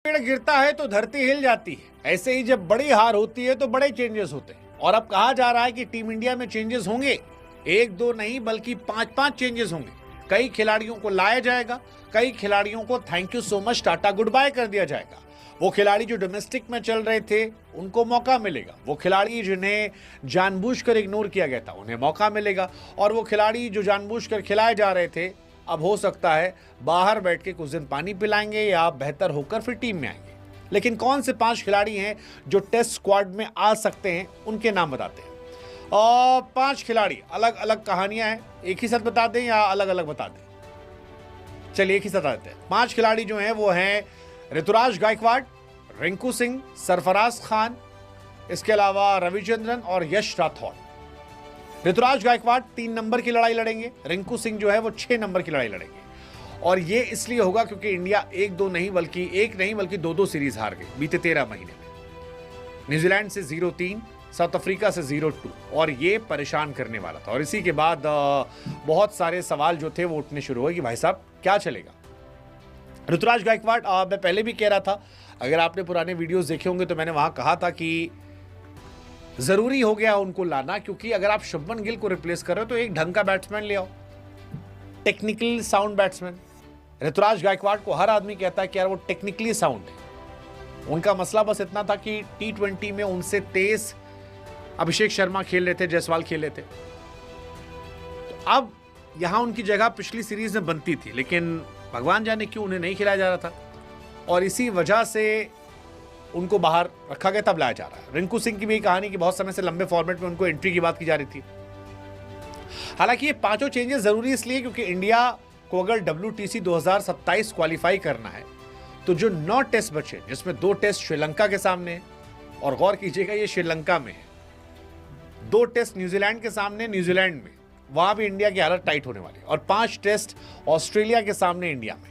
पेड़ गिरता है तो धरती हिल जाती है, ऐसे ही जब बड़ी हार होती है तो बड़े चेंजेस होते हैं। और अब कहा जा रहा है कि टीम इंडिया में चेंजेस होंगे, एक दो नहीं बल्कि 5-5 चेंजेस होंगे। कई खिलाड़ियों को लाया जाएगा, कई खिलाड़ियों को thank you so much tata good bye कर दिया जाएगा। वो खिलाड़ी जो डोमेस्टिक में चल रहे थे उनको मौका मिलेगा, वो खिलाड़ी जिन्हें जानबूझकर इग्नोर किया गया था उन्हें मौका मिलेगा, और वो खिलाड़ी जो जानबूझकर खिलाए जा रहे थे अब हो सकता है बाहर बैठ के कुछ दिन पानी पिलाएंगे या बेहतर होकर फिर टीम में आएंगे। लेकिन कौन से 5 खिलाड़ी हैं जो टेस्ट स्क्वाड में आ सकते हैं, उनके नाम बताते हैं। और 5 खिलाड़ी, अलग अलग कहानियां हैं, एक ही साथ बता दें या अलग अलग बता दें? चलिए एक ही साथ आते हैं। 5 खिलाड़ी जो हैं वो हैं ऋतुराज गायकवाड़, रिंकू सिंह, सरफराज खान, इसके अलावा रविचंद्रन और यश राठौड़। ऋतुराज गायकवाड़ 3 नंबर की लड़ाई लड़ेंगे, रिंकू सिंह जो है वो 6 नंबर की लड़ाई लड़ेंगे। और ये इसलिए होगा क्योंकि इंडिया 1 नहीं बल्कि 2 सीरीज हार गई बीते 13 महीने में। न्यूजीलैंड से 0-3, साउथ अफ्रीका से 0-2, और ये परेशान करने वाला था। और इसी के बाद बहुत सारे सवाल जो थे वो उठने शुरू हुए कि भाई साहब क्या चलेगा। ऋतुराज गायकवाड़, मैं पहले भी कह रहा था, अगर आपने पुराने वीडियोस देखे होंगे तो मैंने वहां कहा था कि जरूरी हो गया उनको लाना, क्योंकि अगर आप शुभमन गिल को रिप्लेस कर रहे हो तो एक ढंग का बैट्समैन ले आओ, technically sound batsman. Ruturaj Gaikwad को हर आदमी कहता है कि यार वो टेक्निकली साउंड है। उनका मसला बस इतना था कि T20 में उनसे तेज अभिषेक शर्मा खेल रहे थे, जायसवाल खेल रहे थे, तो अब यहां उनकी जगह पिछली सीरीज में बनती थी, लेकिन भगवान जाने क्यों उन्हें नहीं खिलाया जा रहा था और इसी वजह से उनको बाहर रखा गया, तब लाया जा रहा है। रिंकू सिंह की भी कहानी कि बहुत समय से लंबे फॉर्मेट में उनको एंट्री की बात की जा रही थी। हालांकि ये 5 चेंजेस जरूरी इसलिए क्योंकि इंडिया को अगर WTC 2027 क्वालिफाई करना है तो जो 9 टेस्ट बचे, जिसमें 2 टेस्ट श्रीलंका के सामने है, और गौर कीजिएगा ये श्रीलंका में है, 2 टेस्ट न्यूजीलैंड के सामने, न्यूजीलैंड में, वहां भी इंडिया की हालत टाइट होने वाली है, और 5 टेस्ट ऑस्ट्रेलिया के सामने इंडिया में।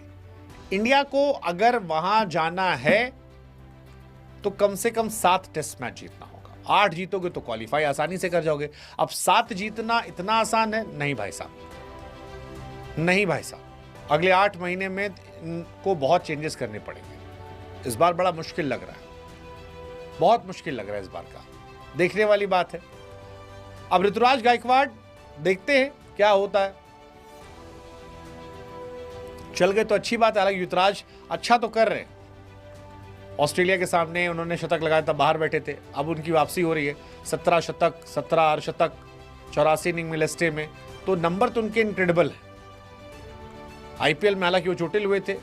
इंडिया को अगर वहां जाना है तो कम से कम 7 टेस्ट मैच जीतना होगा। 8 जीतोगे तो क्वालिफाई आसानी से कर जाओगे। अब 7 जीतना इतना आसान है? नहीं भाई साहब, नहीं भाई साहब। अगले 8 महीने में इनको बहुत चेंजेस करने पड़ेंगे। इस बार बड़ा मुश्किल लग रहा है, बहुत मुश्किल लग रहा है इस बार का, देखने वाली बात है। अब ऋतुराज गायकवाड़ देखते हैं क्या होता है। चल गए तो अच्छी बात है, हालांकि ऋतुराज अच्छा तो कर रहे हैं। ऑस्ट्रेलिया के सामने उन्होंने शतक लगाया था, बाहर बैठे थे, अब उनकी वापसी हो रही है। 17 शतक, 17 अर्धशतक, 84 इनिंग में लिस्टे में, तो नंबर तो उनके इनक्रेडिबल है। IPL में हालांकि वो चोटिल हुए थे,